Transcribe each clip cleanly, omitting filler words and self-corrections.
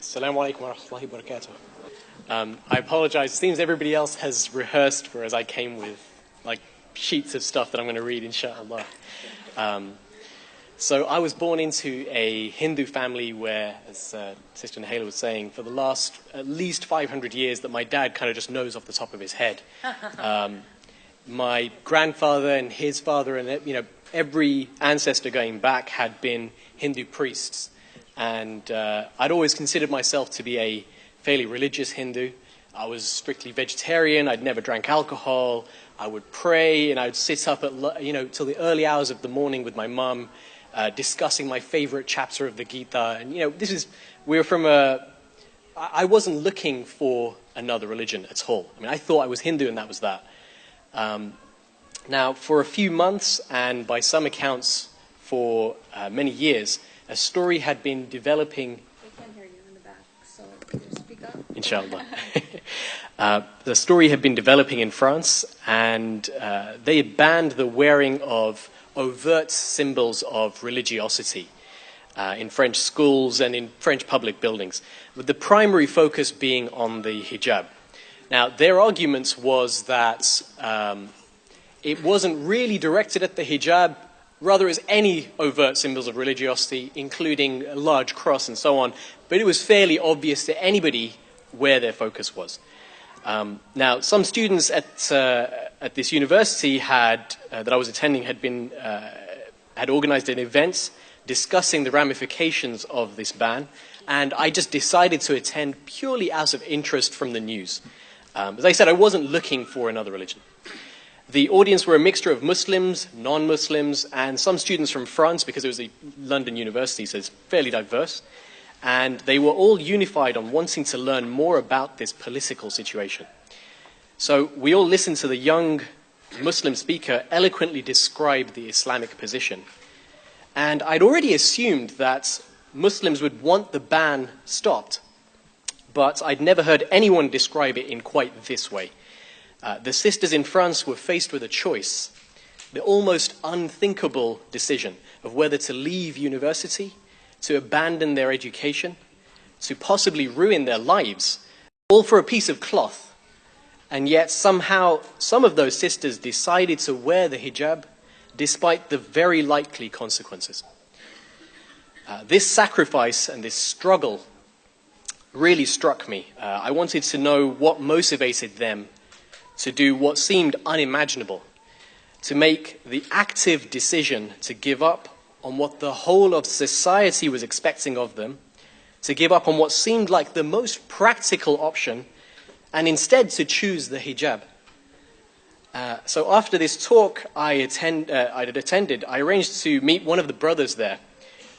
Assalamu alaikum wa rahmatullahi wa barakatuh. I apologize. It seems everybody else has rehearsed, whereas I came with like sheets of stuff that I'm going to read, inshallah. So I was born into a Hindu family where, as Sister Nahela was saying, for the last at least 500 years that my dad kind of just knows off the top of his head. My grandfather and his father and every ancestor going back had been Hindu priests. And I'd always considered myself to be a fairly religious Hindu. I was strictly vegetarian. I'd never drank alcohol. I would pray, and I'd sit up at till the early hours of the morning with my mum, discussing my favorite chapter of the Gita. And I wasn't looking for another religion at all. I mean, I thought I was Hindu, and that was that. Now, for a few months, and by some accounts, for many years, a story had been developing. I can hear you in the back, so just speak up. Inshallah. The story had been developing in France, and they had banned the wearing of overt symbols of religiosity in French schools and in French public buildings, with the primary focus being on the hijab. Now, their argument was that it wasn't really directed at the hijab, rather as any overt symbols of religiosity, including a large cross and so on, but it was fairly obvious to anybody where their focus was. Now, some students at this university that I was attending had organized an event discussing the ramifications of this ban, and I just decided to attend purely out of interest from the news. As I said, I wasn't looking for another religion. The audience were a mixture of Muslims, non-Muslims, and some students from France, because it was a London university, so it's fairly diverse. And they were all unified on wanting to learn more about this political situation. So we all listened to the young Muslim speaker eloquently describe the Islamic position. And I'd already assumed that Muslims would want the ban stopped, but I'd never heard anyone describe it in quite this way. The sisters in France were faced with a choice, the almost unthinkable decision of whether to leave university, to abandon their education, to possibly ruin their lives, all for a piece of cloth. And yet somehow some of those sisters decided to wear the hijab despite the very likely consequences. This sacrifice and this struggle really struck me. I wanted to know what motivated them to do what seemed unimaginable, to make the active decision to give up on what the whole of society was expecting of them, to give up on what seemed like the most practical option, and instead to choose the hijab. So after this talk I had attended, I arranged to meet one of the brothers there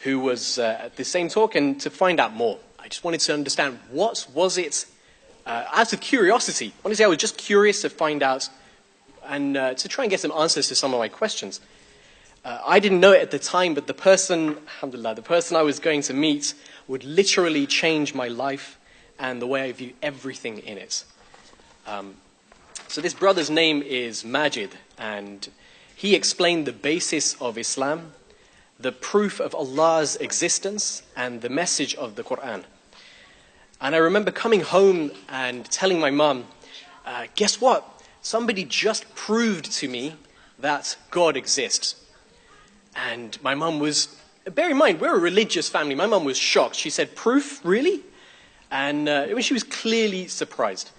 who was at the same talk and to find out more. I just wanted to understand what was it. Out of curiosity, honestly, I was just curious to find out and to try and get some answers to some of my questions. I didn't know it at the time, but the person I was going to meet would literally change my life and the way I view everything in it. So this brother's name is Majid, and he explained the basis of Islam, the proof of Allah's existence, and the message of the Quran. And I remember coming home and telling my mum, guess what? Somebody just proved to me that God exists. And my mum was, bear in mind, we're a religious family. My mum was shocked. She said, proof, really? And she was clearly surprised.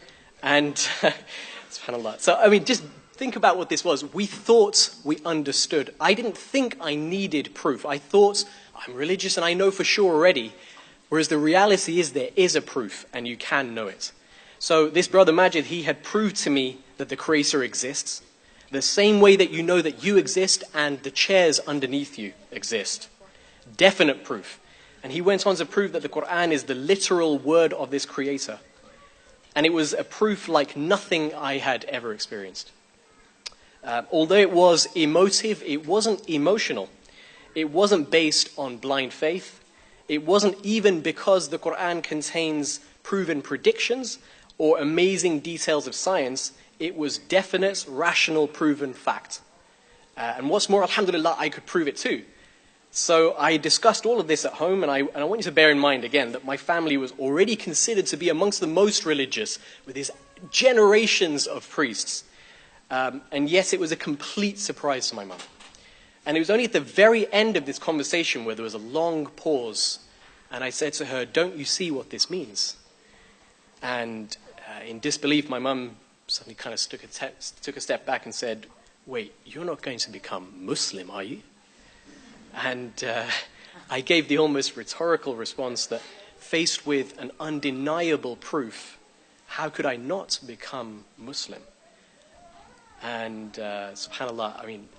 And, subhanAllah. So, I mean, just think about what this was. We thought we understood. I didn't think I needed proof. I thought, I'm religious and I know for sure already. Whereas the reality is there is a proof and you can know it. So this brother Majid, he had proved to me that the Creator exists, the same way that you know that you exist and the chairs underneath you exist. Definite proof. And he went on to prove that the Quran is the literal word of this Creator. And it was a proof like nothing I had ever experienced. Although it was emotive, it wasn't emotional. It wasn't based on blind faith. It wasn't even because the Quran contains proven predictions or amazing details of science. It was definite, rational, proven fact. And what's more, alhamdulillah, I could prove it too. So I discussed all of this at home, and I want you to bear in mind again that my family was already considered to be amongst the most religious, with these generations of priests. And yet it was a complete surprise to my mum. And it was only at the very end of this conversation where there was a long pause, and I said to her, "Don't you see what this means?" And in disbelief, my mum suddenly kind of took a step back and said, "Wait, you're not going to become Muslim, are you?" And I gave the almost rhetorical response that, faced with an undeniable proof, how could I not become Muslim? And subhanAllah, I mean,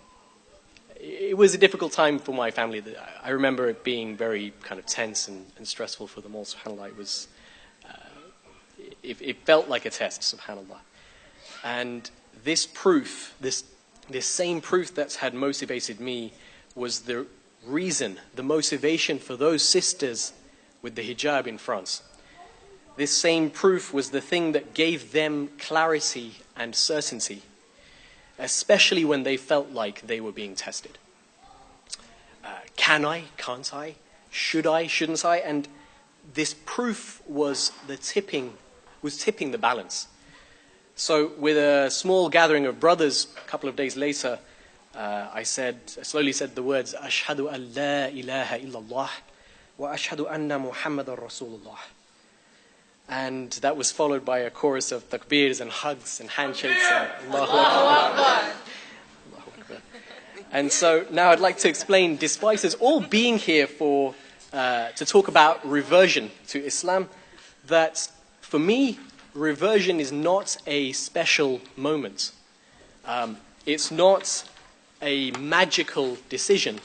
it was a difficult time for my family. I remember it being very kind of tense and stressful for them all. SubhanAllah, it felt like a test, SubhanAllah. And this proof, this same proof that had motivated me, was the reason, the motivation for those sisters with the hijab in France. This same proof was the thing that gave them clarity and certainty, especially when they felt like they were being tested. Can I? Can't I? Should I? Shouldn't I? And this proof was tipping the balance. So with a small gathering of brothers, a couple of days later, I slowly said the words, "Ashhadu an la ilaha illallah wa ashhadu anna Muhammadan Rasulullah." And that was followed by a chorus of takbirs and hugs and handshakes. And Allahu Akbar. Allahu Akbar. And so now I'd like to explain, despite us all being here to talk about reversion to Islam, that for me, reversion is not a special moment. It's not a magical decision.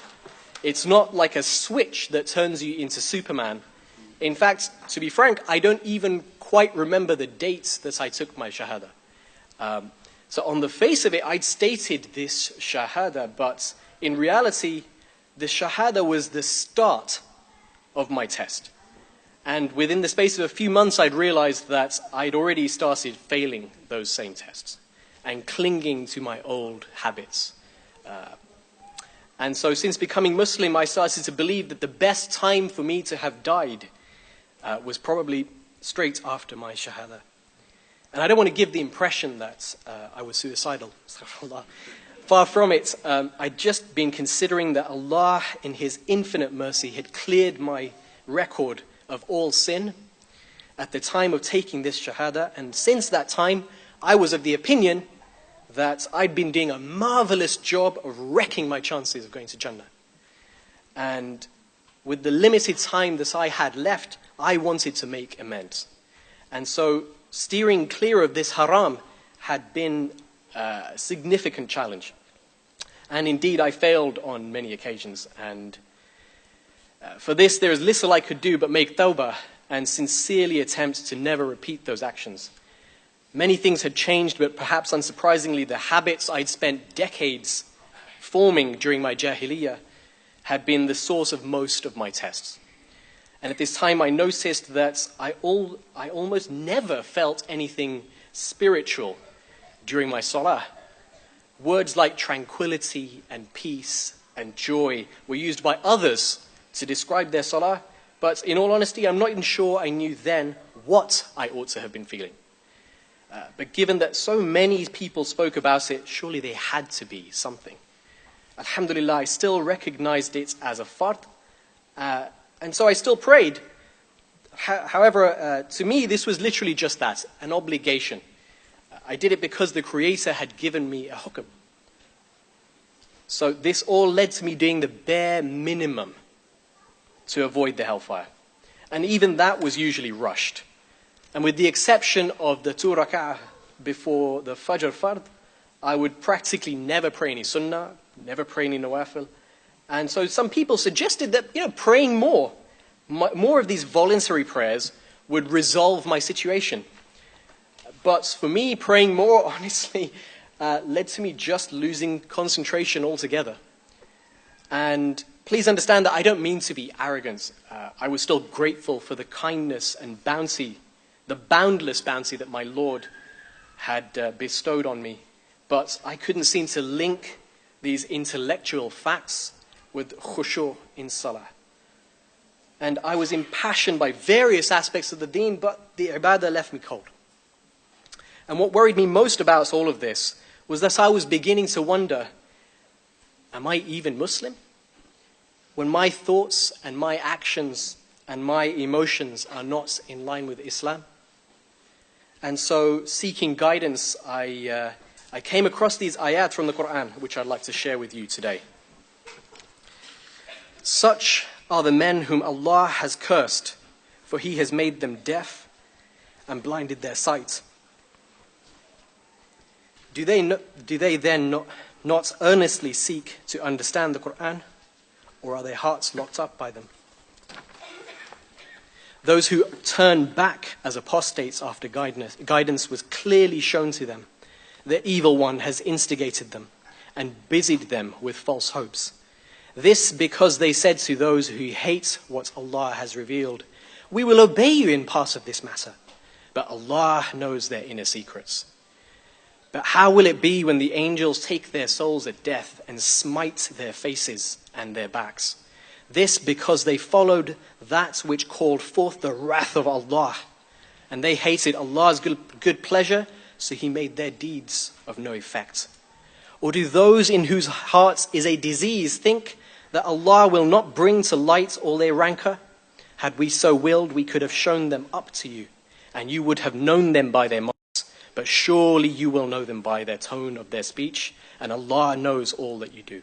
It's not like a switch that turns you into Superman. In fact, to be frank, I don't even quite remember the date that I took my Shahada. So on the face of it, I'd stated this Shahada, but in reality, the Shahada was the start of my test. And within the space of a few months, I'd realized that I'd already started failing those same tests and clinging to my old habits. And so since becoming Muslim, I started to believe that the best time for me to have died was probably straight after my Shahada. And I don't want to give the impression that I was suicidal. Far from it. I'd just been considering that Allah, in His infinite mercy, had cleared my record of all sin at the time of taking this Shahada. And since that time, I was of the opinion that I'd been doing a marvelous job of wrecking my chances of going to Jannah. And with the limited time that I had left, I wanted to make amends. And so steering clear of this haram had been a significant challenge. And indeed, I failed on many occasions. And for this, there is little I could do but make tawbah and sincerely attempt to never repeat those actions. Many things had changed, but perhaps unsurprisingly, the habits I'd spent decades forming during my jahiliyyah had been the source of most of my tests. And at this time, I noticed that I almost never felt anything spiritual during my salah. Words like tranquility and peace and joy were used by others to describe their salah, but in all honesty, I'm not even sure I knew then what I ought to have been feeling. But given that so many people spoke about it, surely there had to be something. Alhamdulillah, I still recognized it as a fard, and so I still prayed. However, to me, this was literally just that, an obligation. I did it because the Creator had given me a hukm. So this all led to me doing the bare minimum to avoid the hellfire. And even that was usually rushed. And with the exception of the 2 rak'ah before the Fajr Fard, I would practically never pray any sunnah, never pray any nawafil. And so some people suggested that, praying more of these voluntary prayers would resolve my situation. But for me, praying more, honestly, led to me just losing concentration altogether. And please understand that I don't mean to be arrogant. I was still grateful for the kindness and bounty, the boundless bounty that my Lord had bestowed on me. But I couldn't seem to link these intellectual facts with khushu' in salah. And I was impassioned by various aspects of the deen, but the ibadah left me cold. And what worried me most about all of this was that I was beginning to wonder, am I even Muslim? When my thoughts and my actions and my emotions are not in line with Islam. And so, seeking guidance, I came across these ayat from the Quran, which I'd like to share with you today. Such are the men whom Allah has cursed, for He has made them deaf and blinded their sight. Do they then not earnestly seek to understand the Quran, or are their hearts locked up by them? Those who turn back as apostates after guidance was clearly shown to them. The evil one has instigated them and busied them with false hopes. This because they said to those who hate what Allah has revealed, "We will obey you in part of this matter," but Allah knows their inner secrets. But how will it be when the angels take their souls at death and smite their faces and their backs? This because they followed that which called forth the wrath of Allah, and they hated Allah's good pleasure, so He made their deeds of no effect. Or do those in whose hearts is a disease think that Allah will not bring to light all their rancor? Had we so willed, we could have shown them up to you, and you would have known them by their marks. But surely you will know them by their tone of their speech, and Allah knows all that you do.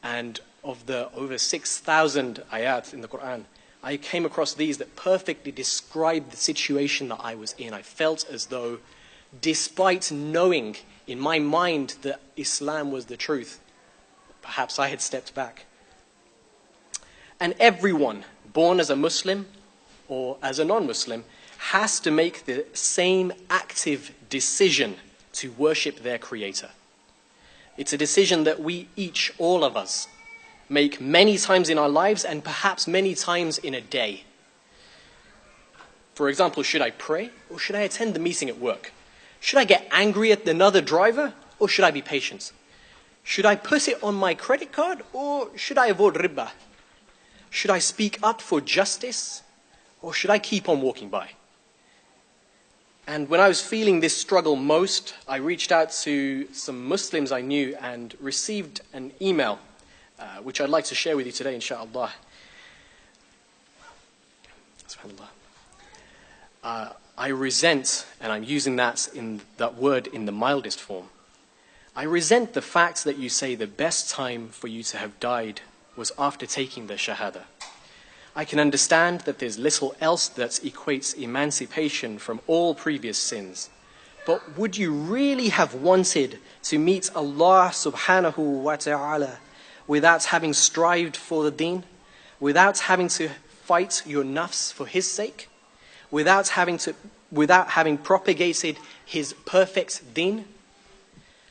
And of the over 6,000 ayat in the Quran, I came across these that perfectly describe the situation that I was in. I felt as though, despite knowing in my mind that Islam was the truth, perhaps I had stepped back. And everyone born as a Muslim or as a non-Muslim has to make the same active decision to worship their Creator. It's a decision that we each, all of us, make many times in our lives and perhaps many times in a day. For example, should I pray or should I attend the meeting at work? Should I get angry at another driver or should I be patient? Should I put it on my credit card or should I avoid riba? Should I speak up for justice or should I keep on walking by? And when I was feeling this struggle most, I reached out to some Muslims I knew and received an email, which I'd like to share with you today, inshaAllah. I resent, and I'm using that word in the mildest form, I resent the fact that you say the best time for you to have died was after taking the Shahada. I can understand that there's little else that equates emancipation from all previous sins. But would you really have wanted to meet Allah subhanahu wa ta'ala without having strived for the deen? Without having to fight your nafs for His sake? Without having propagated His perfect deen?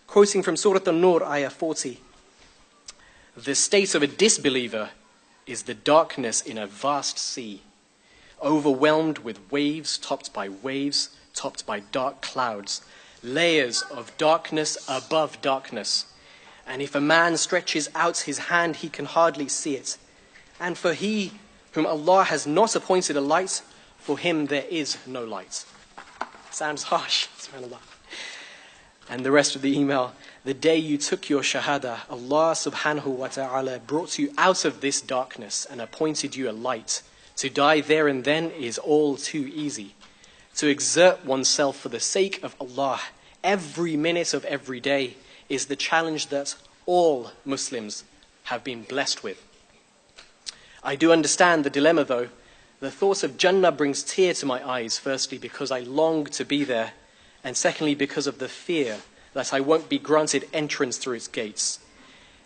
Quoting from Surah An-Nur, ayah 40. The state of a disbeliever is the darkness in a vast sea, overwhelmed with waves, topped by dark clouds, layers of darkness above darkness. And if a man stretches out his hand, he can hardly see it. And for he whom Allah has not appointed a light, for him there is no light. Sounds harsh, subhanAllah. And the rest of the email, the day you took your shahada, Allah subhanahu wa ta'ala brought you out of this darkness and appointed you a light. To die there and then is all too easy. To exert oneself for the sake of Allah every minute of every day is the challenge that all Muslims have been blessed with. I do understand the dilemma though. The thought of Jannah brings tears to my eyes, firstly because I long to be there, and secondly because of the fear that I won't be granted entrance through its gates.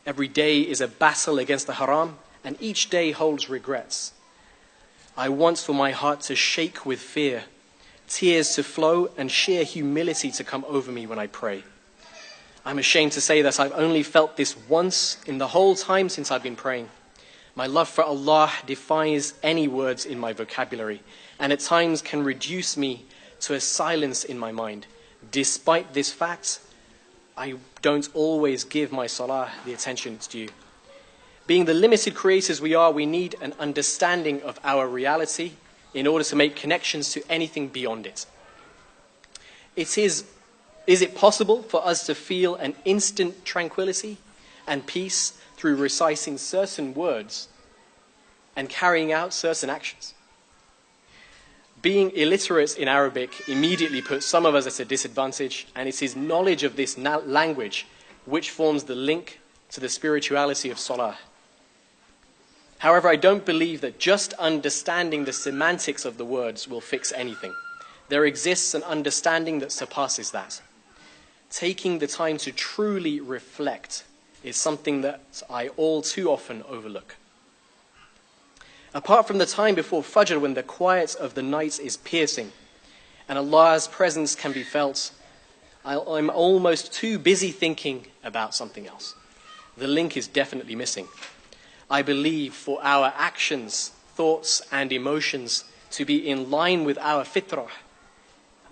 Every day is a battle against the haram, and each day holds regrets. I want for my heart to shake with fear, tears to flow, and sheer humility to come over me when I pray. I'm ashamed to say that I've only felt this once in the whole time since I've been praying. My love for Allah defies any words in my vocabulary, and at times can reduce me to a silence in my mind. Despite this fact, I don't always give my salah the attention it's due. Being the limited creators we are, we need an understanding of our reality in order to make connections to anything beyond it. Is it possible for us to feel an instant tranquility and peace through reciting certain words and carrying out certain actions? Being illiterate in Arabic immediately puts some of us at a disadvantage, and it is knowledge of this language which forms the link to the spirituality of Salah. However, I don't believe that just understanding the semantics of the words will fix anything. There exists an understanding that surpasses that. Taking the time to truly reflect is something that I all too often overlook. Apart from the time before Fajr, when the quiet of the night is piercing and Allah's presence can be felt, I'm almost too busy thinking about something else. The link is definitely missing. I believe for our actions, thoughts, and emotions to be in line with our fitrah,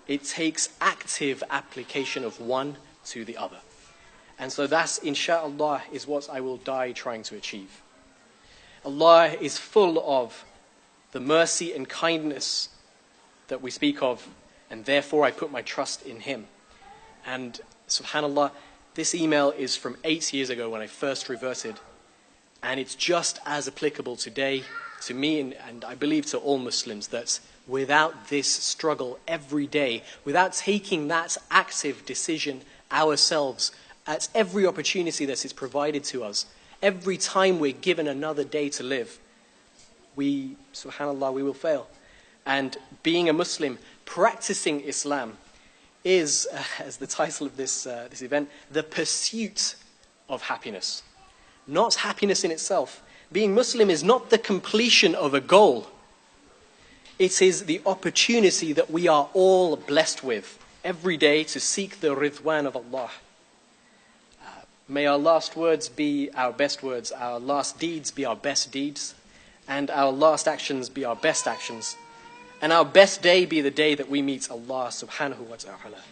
it takes active application of one to the other. And so that, insha'Allah, is what I will die trying to achieve. Allah is full of the mercy and kindness that we speak of, and therefore I put my trust in Him. And subhanAllah, this email is from 8 years ago when I first reverted, and it's just as applicable today to me and I believe to all Muslims, that without this struggle every day, without taking that active decision ourselves at every opportunity that is provided to us, every time we're given another day to live, subhanAllah, we will fail. And being a Muslim, practicing Islam, is, as the title of this event, the pursuit of happiness. Not happiness in itself. Being Muslim is not the completion of a goal. It is the opportunity that we are all blessed with every day to seek the ridwan of Allah. May our last words be our best words, our last deeds be our best deeds, and our last actions be our best actions, and our best day be the day that we meet Allah subhanahu wa ta'ala.